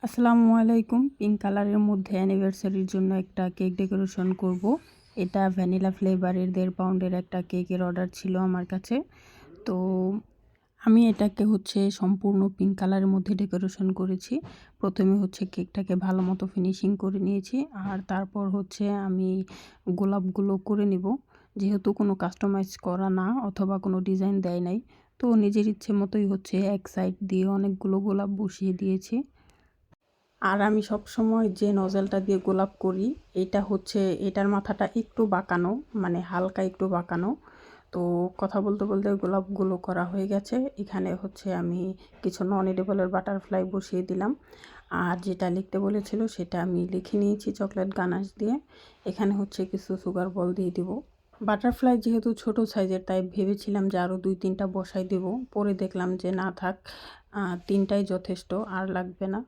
আসসালামু আলাইকুম। পিঙ্ক কালারের মধ্যে অ্যানিভার্সারির জন্য একটা কেক ডেকোরেশন করব। এটা ভ্যানিলা ফ্লেভারের 1.5 পাউন্ডের একটা কেকের অর্ডার ছিল আমার কাছে। তো আমি এটাকে সম্পূর্ণ পিঙ্ক কালারের মধ্যে ডেকোরেশন করেছি। প্রথমে কেকটাকে ভালো মতো ফিনিশিং করে নিয়েছি, আর তারপর আমি গোলাপগুলো করে নিব। যেহেতু কোনো কাস্টমাইজ করা না অথবা কোনো ডিজাইন দেয় নাই, তো নিজের ইচ্ছে মতোই এক সাইড দিয়ে অনেকগুলো গোলাপ বসিয়ে দিয়েছি। আর আমি সবসময় যে নজলটা দিয়ে গোলাপ করি, এটার মাথাটা একটু বাঁকানো, মানে হালকা একটু বাঁকানো। তো কথা বলতে বলতে গোলাপগুলো করা হয়ে গেছে। এখানে আমি কিছু নন এডিবলের বাটারফ্লাই বসিয়ে দিলাম, আর যেটা লিখতে বলেছিল সেটা আমি লিখে নিয়েছি চকলেট গানাশ দিয়ে। এখানে কিছু সুগার বল দিয়ে দিব। বাটারফ্লাই যেহেতু ছোট সাইজের, তাই ভেবেছিলাম যে আরও 2-3টা বসাই দেব। পরে দেখলাম যে না থাক, 3টাই যথেষ্ট, আর লাগবে না।